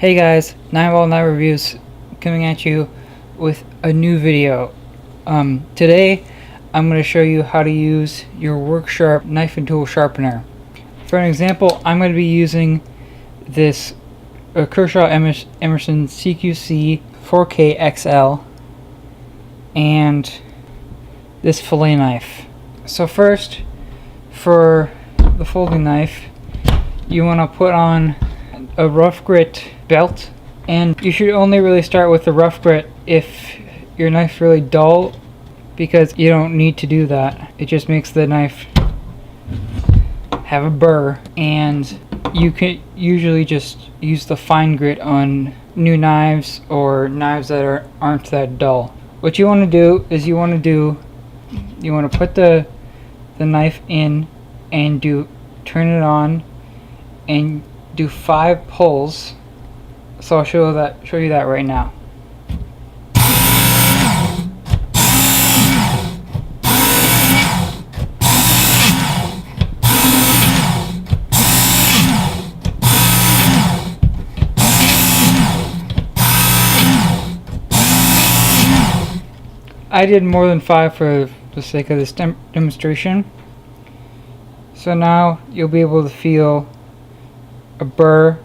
Hey guys, 9 Reviews coming at you with a new video. Today I'm going to show you how to use your Worksharp knife and tool sharpener. For an example, I'm going to be using this Kershaw Emerson CQC 4K XL and this fillet knife. So first, for the folding knife, you want to put on a rough grit belt, and you should only really start with the rough grit if your knife's really dull, because you don't need to do that. It just makes the knife have a burr, and you can usually just use the fine grit on new knives or knives that aren't that dull. What you want to do is you want to put the knife in and turn it on and do 5 pulls. So I'll show you that right now. I did more than 5 for the sake of this demonstration. So now you'll be able to feel a burr.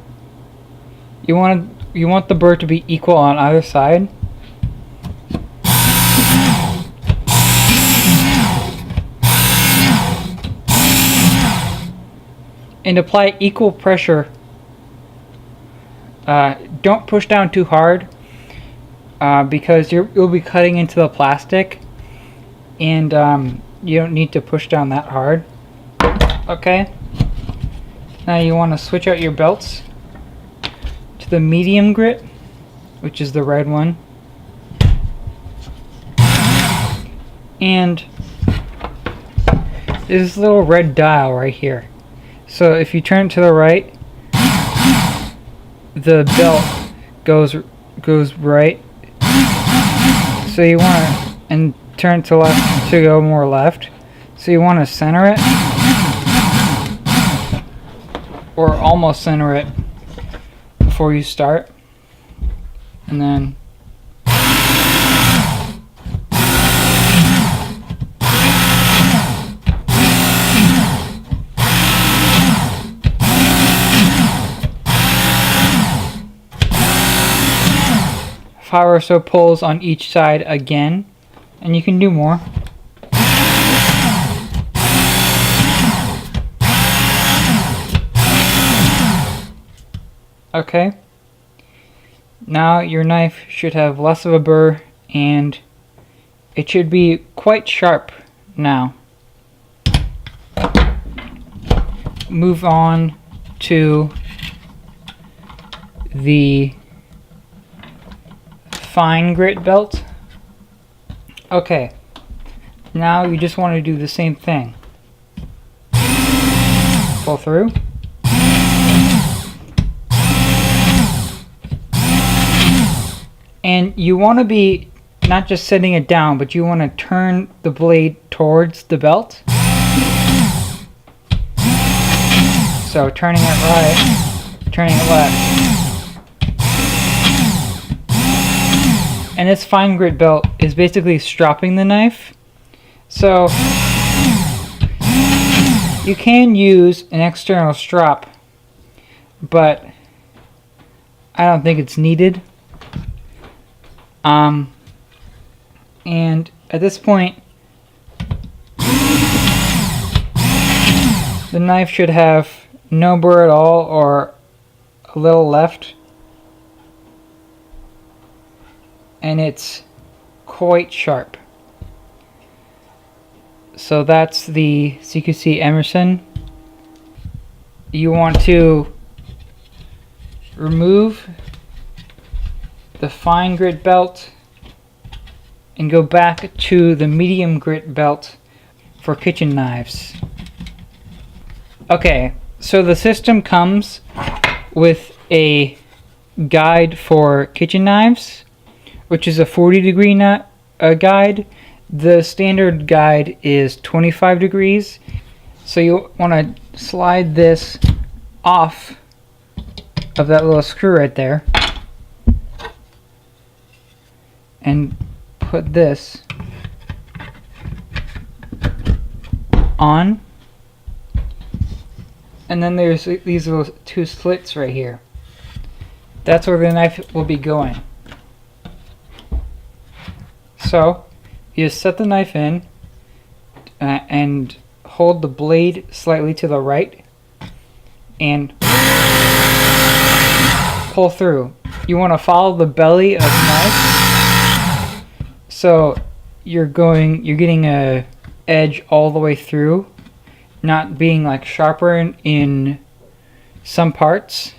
You want the burr to be equal on either side. And apply equal pressure. Don't push down too hard, because you'll be cutting into the plastic, and you don't need to push down that hard. Okay. Now you want to switch out your belts to the medium grit, which is the red one, and there's this little red dial right here. So if you turn it to the right, the belt goes right. So you want to, and turn it to left to go more left. So you want to center it, or almost center it before you start, and then five or so pulls on each side again, and you can do more. Okay, now your knife should have less of a burr, and it should be quite sharp now. Move on to the fine grit belt. Okay, now you just want to do the same thing. Pull through. And you want to be not just setting it down, but you want to turn the blade towards the belt. So turning it right, turning it left. And this fine grit belt is basically stropping the knife. So you can use an external strop, but I don't think it's needed. And at this point, the knife should have no burr at all, or a little left, and it's quite sharp. So that's the CQC Emerson. You want to remove the fine grit belt and go back to the medium grit belt for kitchen knives. Okay, so the system comes with a guide for kitchen knives, which is a 40-degree guide. The standard guide is 25 degrees. So you want to slide this off of that little screw right there and put this on, and then there's these little two slits right here. That's where the knife will be going. So you just set the knife in and hold the blade slightly to the right and pull through. You want to follow the belly of the knife, so you're getting a edge all the way through, not being like sharper in some parts.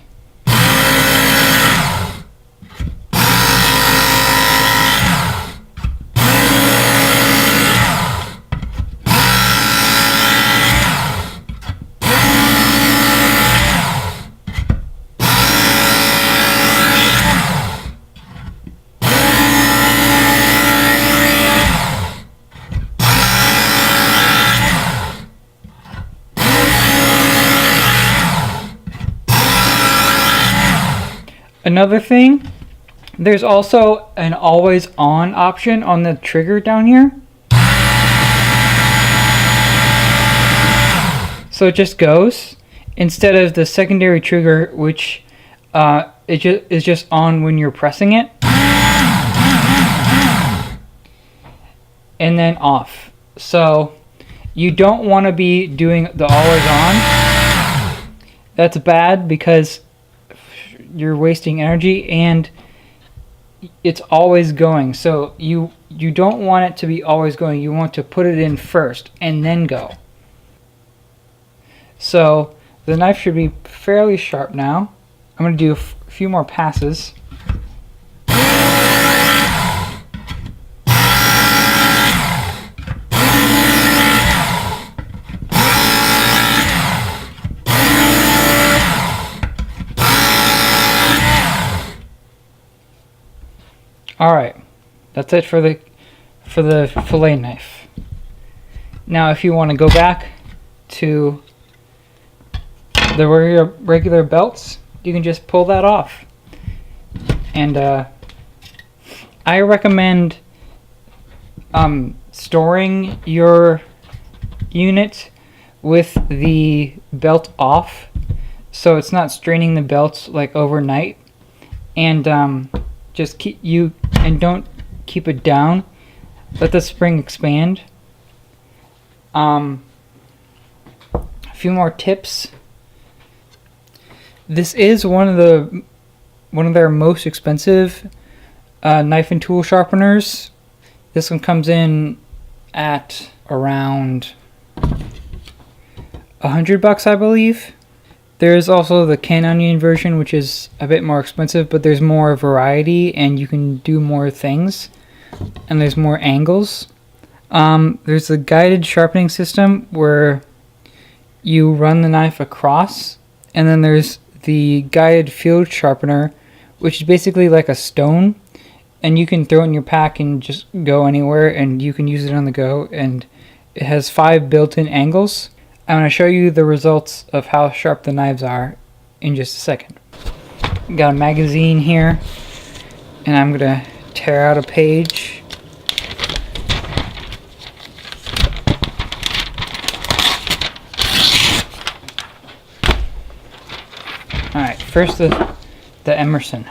Another thing, there's also an always on option on the trigger down here. So it just goes instead of the secondary trigger, which is just on when you're pressing it and then off. So you don't want to be doing the always on. That's bad because you're wasting energy and it's always going. So you don't want it to be always going. You want to put it in first and then go. So the knife should be fairly sharp now. I'm going to do a few more passes. Alright, that's it for the fillet knife. Now if you want to go back to the regular belts, you can just pull that off. And I recommend storing your unit with the belt off, so it's not straining the belts like overnight. And just don't keep it down. Let the spring expand. A few more tips. This is one of their most expensive knife and tool sharpeners. This one comes in at around $100, I believe. There's also the Can Onion version, which is a bit more expensive, but there's more variety and you can do more things, and there's more angles. There's the guided sharpening system where you run the knife across, and then there's the guided field sharpener, which is basically like a stone, and you can throw it in your pack and just go anywhere, and you can use it on the go, and it has 5 built-in angles. I'm going to show you the results of how sharp the knives are in just a second. Got a magazine here, and I'm going to tear out a page. Alright, first the Emerson.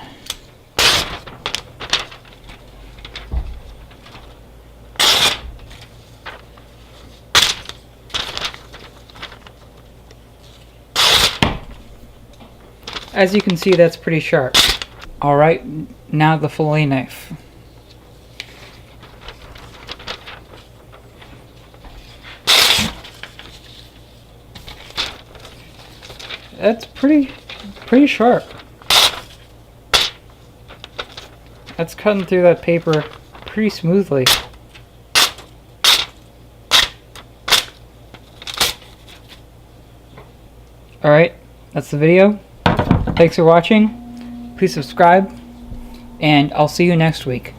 As you can see, that's pretty sharp. Alright, now the fillet knife. That's pretty sharp. That's cutting through that paper pretty smoothly. Alright, that's the video. Thanks for watching. Please subscribe, and I'll see you next week.